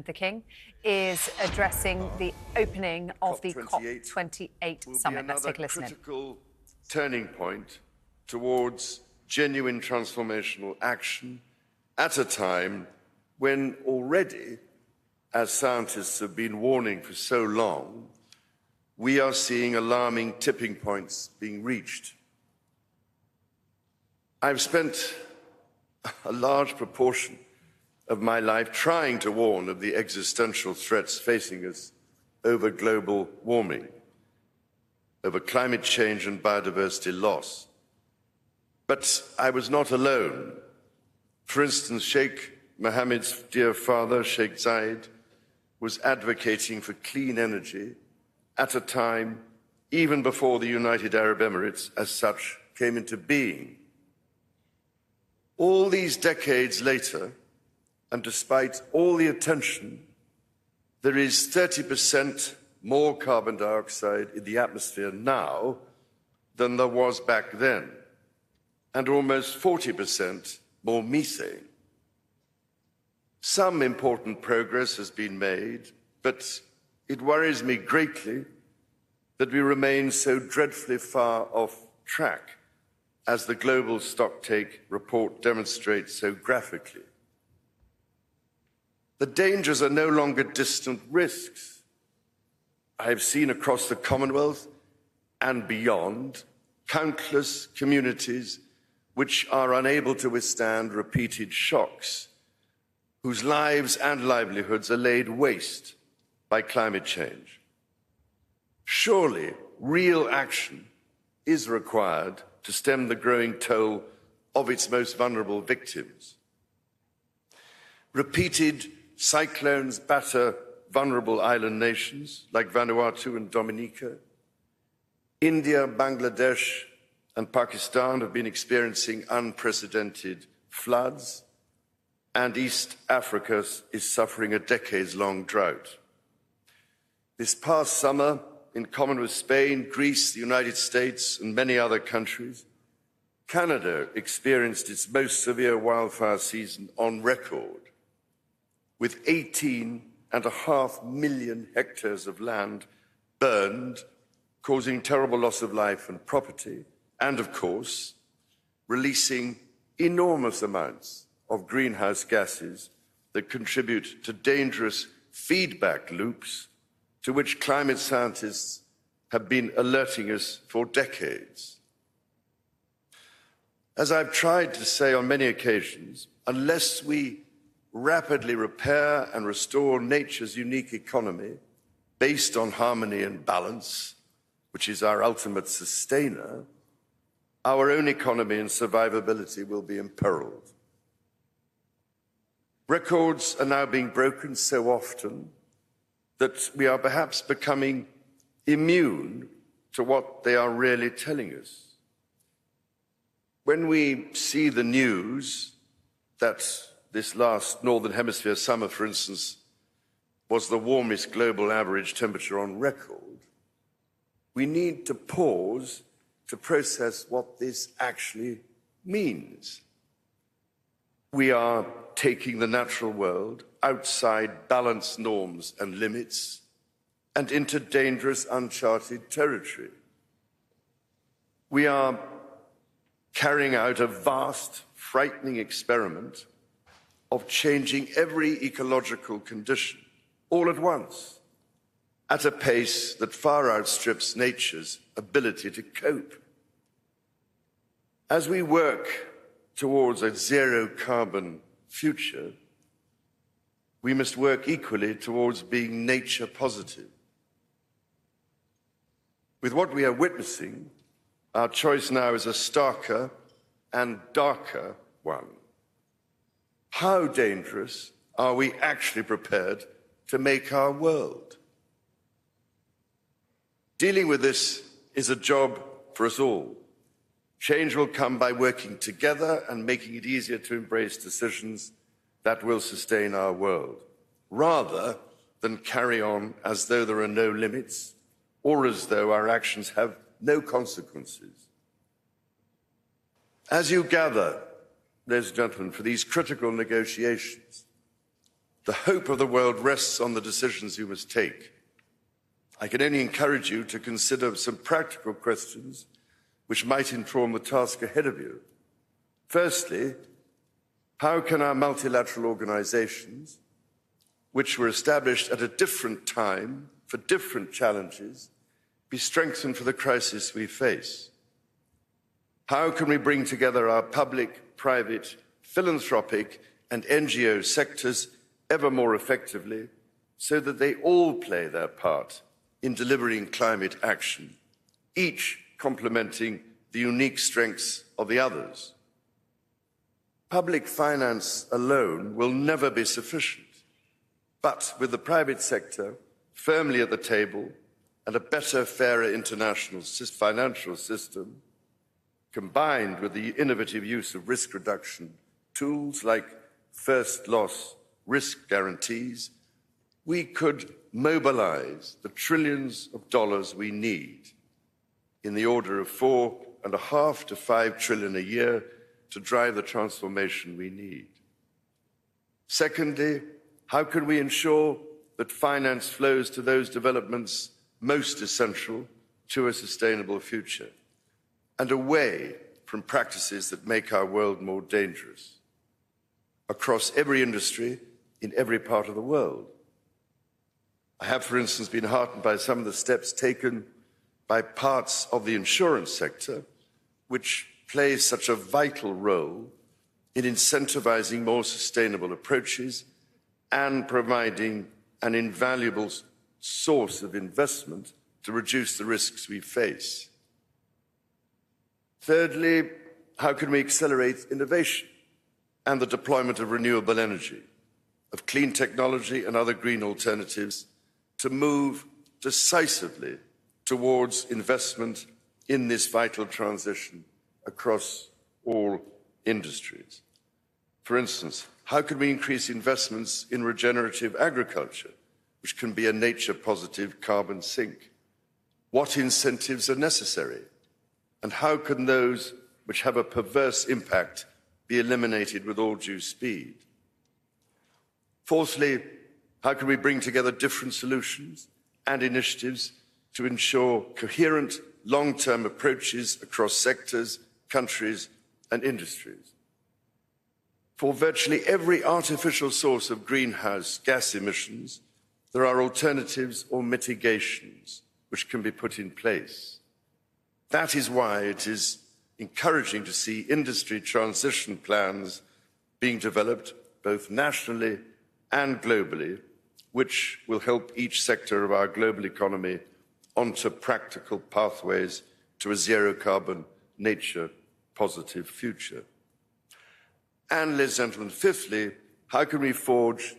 the King is addressing the opening of the COP28 summit. Let's take a listen. Critical turning point towards genuine transformational action at a time when already, as scientists have been warning for so long, we are seeing alarming tipping points being reached. I've spent a large proportion of my life trying to warn of the existential threats facing us over global warming, over climate change and biodiversity loss. But I was not alone. For instance, Sheikh Mohammed's dear father, Sheikh Zayed, was advocating for clean energy at a time even before the United Arab Emirates as such came into being. All these decades later, and despite all the attention, there is 30% more carbon dioxide in the atmosphere now than there was back then, and almost 40% more methane. Some important progress has been made, but it worries me greatly that we remain so dreadfully far off track, as the Global Stocktake report demonstrates so graphically. The dangers are no longer distant risks. I have seen across the Commonwealth and beyond countless communities which are unable to withstand repeated shocks, whose lives and livelihoods are laid waste by climate change. Surely, real action is required to stem the growing toll of its most vulnerable victims. Repeated cyclones batter vulnerable island nations like Vanuatu and Dominica. India, Bangladesh, and Pakistan have been experiencing unprecedented floods, and East Africa is suffering a decades-long drought. This past summer, in common with Spain, Greece, the United States, and many other countries, Canada experienced its most severe wildfire season on record, with 18.5 million hectares of land burned, causing terrible loss of life and property, and of course, releasing enormous amounts of greenhouse gases that contribute to dangerous feedback loops to which climate scientists have been alerting us for decades. As I've tried to say on many occasions, unless we rapidly repair and restore nature's unique economy based on harmony and balance, which is our ultimate sustainer, our own economy and survivability will be imperiled. Records are now being broken so often that we are perhaps becoming immune to what they are really telling us. When we see the news that this last Northern Hemisphere summer, for instance, was the warmest global average temperature on record, we need to pause to process what this actually means. We are taking the natural world outside balanced norms and limits and into dangerous, uncharted territory. We are carrying out a vast, frightening experiment of changing every ecological condition all at once, at a pace that far outstrips nature's ability to cope. As we work towards a zero-carbon future, we must work equally towards being nature positive. With what we are witnessing, our choice now is a starker and darker one. How dangerous are we actually prepared to make our world? Dealing with this is a job for us all. Change will come by working together and making it easier to embrace decisions that will sustain our world, rather than carry on as though there are no limits or as though our actions have no consequences. As you gather, ladies and gentlemen, for these critical negotiations, The hope of the world rests on the decisions you must take. I can only encourage you to consider some practical questions which might inform the task ahead of you. Firstly, how can our multilateral organizations, which were established at a different time for different challenges, be strengthened for the crisis we face? How can we bring together our public, private, philanthropic and NGO sectors ever more effectively so that they all play their part in delivering climate action, each complementing the unique strengths of the others? Public finance alone will never be sufficient, but with the private sector firmly at the table and a better, fairer international financial system, combined with the innovative use of risk reduction tools like first loss risk guarantees, we could mobilize the trillions of dollars we need, in the order of $4.5 to $5 trillion a year, to drive the transformation we need. Secondly, how can we ensure that finance flows to those developments most essential to a sustainable future and away from practices that make our world more dangerous across every industry in every part of the world? I have, for instance, been heartened by some of the steps taken by parts of the insurance sector, which plays such a vital role in incentivizing more sustainable approaches and providing an invaluable source of investment to reduce the risks we face. Thirdly, how can we accelerate innovation and the deployment of renewable energy, of clean technology and other green alternatives to move decisively towards investment in this vital transition across all industries? For instance, how can we increase investments in regenerative agriculture, which can be a nature-positive carbon sink? What incentives are necessary? And how can those which have a perverse impact be eliminated with all due speed? Fourthly, how can we bring together different solutions and initiatives to ensure coherent long-term approaches across sectors, countries and industries? For virtually every artificial source of greenhouse gas emissions, there are alternatives or mitigations which can be put in place. That is why it is encouraging to see industry transition plans being developed both nationally and globally, which will help each sector of our global economy onto practical pathways to a zero-carbon, nature-positive future. And, ladies and gentlemen, fifthly, how can we forge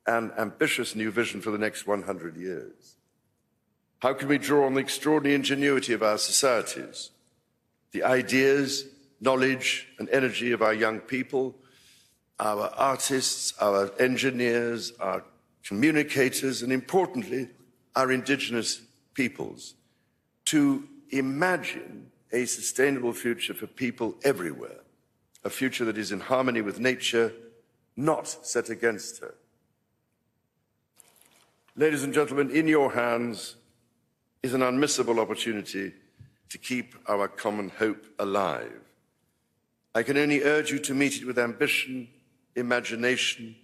an ambitious new vision for the next 100 years? How can we draw on the extraordinary ingenuity of our societies, the ideas, knowledge and energy of our young people, our artists, our engineers, our communicators, and importantly, our indigenous peoples, to imagine a sustainable future for people everywhere, a future that is in harmony with nature, not set against her. Ladies and gentlemen, in your hands is an unmissable opportunity to keep our common hope alive. I can only urge you to meet it with ambition, imagination,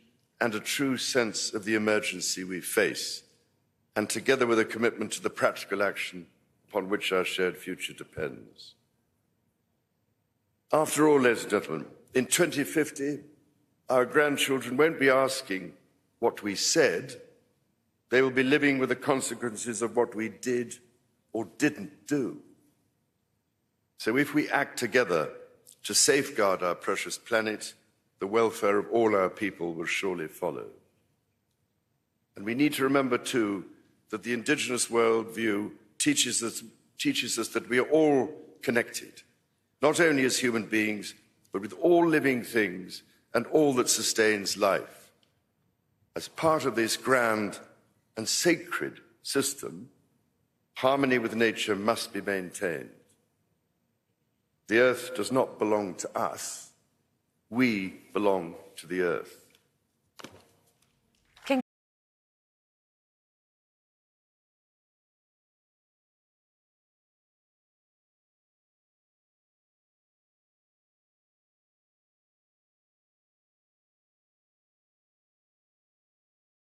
and a true sense of the emergency we face, and together with a commitment to the practical action upon which our shared future depends. After all, ladies and gentlemen, in 2050, our grandchildren won't be asking what we said. They will be living with the consequences of what we did or didn't do. So if we act together to safeguard our precious planet, the welfare of all our people will surely follow. And we need to remember, too, that the indigenous worldview teaches us that we are all connected, not only as human beings, but with all living things and all that sustains life. As part of this grand and sacred system, harmony with nature must be maintained. The earth does not belong to us. We belong to the earth.